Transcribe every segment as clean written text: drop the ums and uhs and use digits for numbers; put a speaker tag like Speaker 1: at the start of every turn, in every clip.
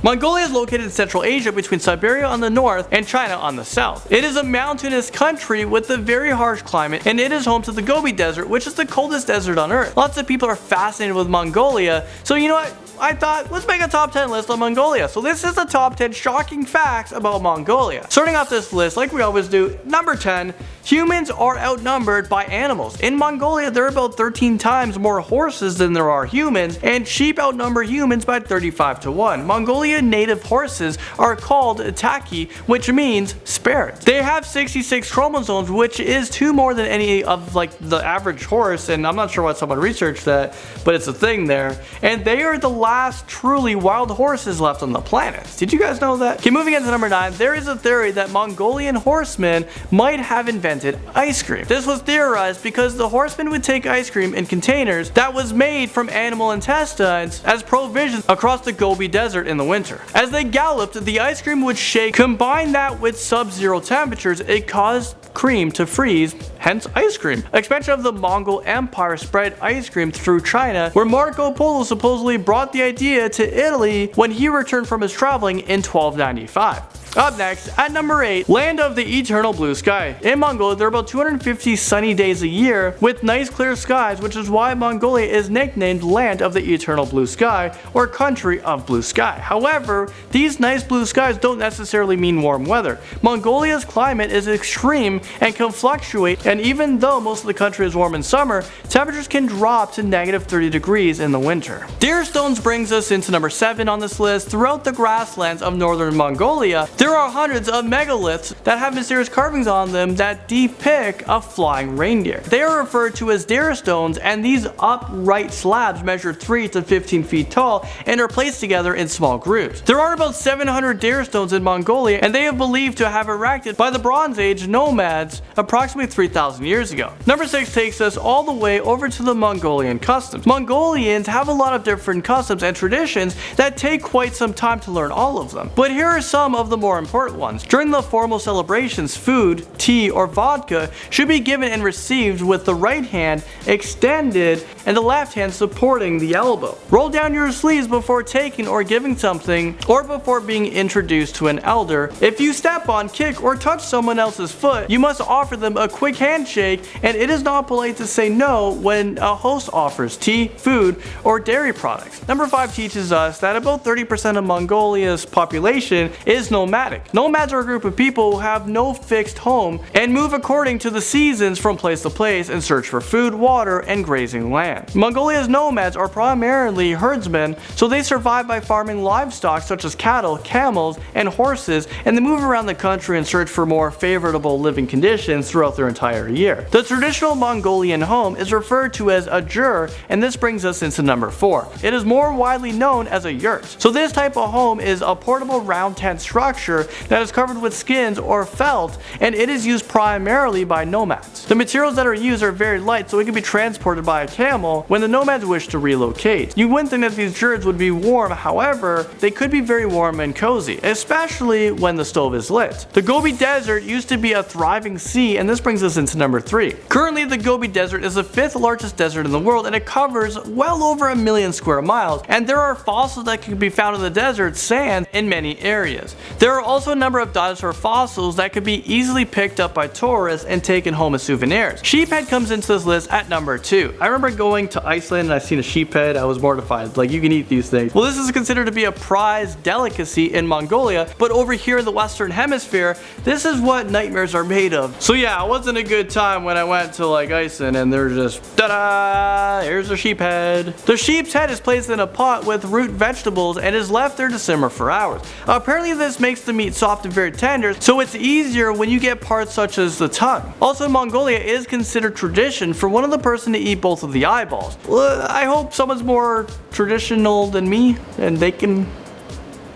Speaker 1: Mongolia is located in Central Asia between Siberia on the north and China on the south. It is a mountainous country with a very harsh climate, and it is home to the Gobi Desert, which is the coldest desert on earth. Lots of people are fascinated with Mongolia, so you know what? I thought, let's make a top 10 list on Mongolia. So this is the top 10 shocking facts about Mongolia. Starting off this list, like we always do, number 10, humans are outnumbered by animals. In Mongolia, there are about 13 times more horses than there are humans, and sheep outnumber humans by 35-1. Mongolian native horses are called taki, which means spared. They have 66 chromosomes, which is 2 more than any of like the average horse, and I'm not sure why someone researched that, but it's a thing there. And they are the last truly wild horses left on the planet. Did you guys know that? Okay, moving into number 9, there is a theory that Mongolian horsemen might have invented ice cream. This was theorized because the horsemen would take ice cream in containers that was made from animal intestines as provisions across the Gobi Desert in the winter. As they galloped, the ice cream would shake. Combine that with sub-zero temperatures, it caused cream to freeze, hence ice cream. Expansion of the Mongol Empire spread ice cream through China, where Marco Polo supposedly brought the idea to Italy when he returned from his traveling in 1295. Up next, at number 8, land of the eternal blue sky. In Mongolia, there are about 250 sunny days a year with nice clear skies, which is why Mongolia is nicknamed land of the eternal blue sky, or country of blue sky. However, these nice blue skies don't necessarily mean warm weather. Mongolia's climate is extreme and can fluctuate, and even though most of the country is warm in summer, temperatures can drop to negative 30 degrees in the winter. Deer stones brings us into number 7 on this list. Throughout the grasslands of northern Mongolia, there are hundreds of megaliths that have mysterious carvings on them that depict a flying reindeer. They are referred to as deer stones, and these upright slabs measure 3 to 15 feet tall and are placed together in small groups. There are about 700 deer stones in Mongolia, and they are believed to have erected by the Bronze Age nomads approximately 3,000 years ago. Number 6 takes us all the way over to the Mongolian customs. Mongolians have a lot of different customs and traditions that take quite some time to learn all of them. But here are some of the more important ones. During the formal celebrations, food, tea, or vodka should be given and received with the right hand extended and the left hand supporting the elbow. Roll down your sleeves before taking or giving something, or before being introduced to an elder. If you step on, kick, or touch someone else's foot, you must offer them a quick handshake, and it is not polite to say no when a host offers tea, food, or dairy products. Number 5 teaches us that about 30% of Mongolia's population is nomadic. Nomads are a group of people who have no fixed home and move according to the seasons from place to place in search for food, water, and grazing land. Mongolia's nomads are primarily herdsmen, so they survive by farming livestock such as cattle, camels, and horses, and they move around the country in search for more favorable living conditions throughout their entire year. The traditional Mongolian home is referred to as a jur, and this brings us into number 4. It is more widely known as a yurt. So this type of home is a portable round tent structure that is covered with skins or felt, and it is used primarily by nomads. The materials that are used are very light, so it can be transported by a camel when the nomads wish to relocate. You wouldn't think that these yurts would be warm, however, they could be very warm and cozy, especially when the stove is lit. The Gobi Desert used to be a thriving sea, and this brings us into number 3. Currently, the Gobi Desert is the 5th largest desert in the world, and it covers well over 1 million square miles, and there are fossils that can be found in the desert sand in many areas. There are also a number of dinosaur fossils that could be easily picked up by tourists and taken home as souvenirs. Sheephead comes into this list at number 2. I remember going to Iceland and I seen a sheephead. I was mortified. Like, you can eat these things. Well, this is considered to be a prized delicacy in Mongolia, but over here in the Western Hemisphere, this is what nightmares are made of. So yeah, it wasn't a good time when I went to like Iceland and they're just, ta-da, here's a sheephead. The sheep's head is placed in a pot with root vegetables and is left there to simmer for hours. Apparently this makes the meat soft and very tender, so it's easier when you get parts such as the tongue. Also, in Mongolia, it is considered tradition for one of the person to eat both of the eyeballs. Well, I hope someone's more traditional than me and they can...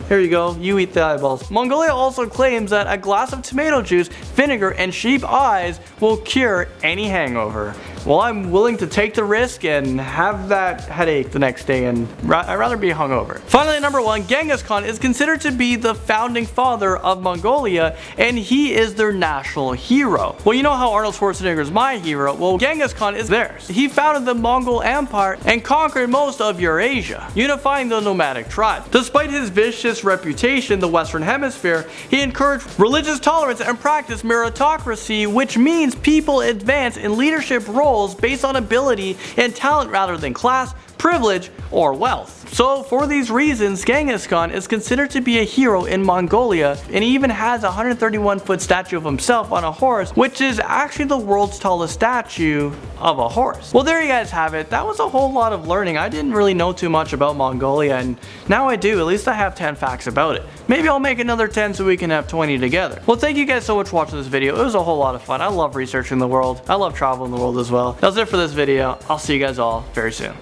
Speaker 1: Here you go, you eat the eyeballs. Mongolia also claims that a glass of tomato juice, vinegar, and sheep eyes will cure any hangover. Well, I'm willing to take the risk and have that headache the next day, and I'd rather be hungover. Finally, number 1, Genghis Khan is considered to be the founding father of Mongolia, and he is their national hero. Well, you know how Arnold Schwarzenegger is my hero? Well, Genghis Khan is theirs. He founded the Mongol Empire and conquered most of Eurasia, unifying the nomadic tribes. Despite his vicious reputation in the Western Hemisphere, he encouraged religious tolerance and practiced meritocracy, which means people advance in leadership roles based on ability and talent rather than class, privilege, or wealth. So for these reasons, Genghis Khan is considered to be a hero in Mongolia, and he even has a 131-foot statue of himself on a horse, which is actually the world's tallest statue of a horse. Well, there you guys have it. That was a whole lot of learning. I didn't really know too much about Mongolia, and now I do. At least I have 10 facts about it. Maybe I'll make another 10 so we can have 20 together. Well, thank you guys so much for watching this video. It was a whole lot of fun. I love researching the world. I love traveling the world as well. That's it for this video. I'll see you guys all very soon.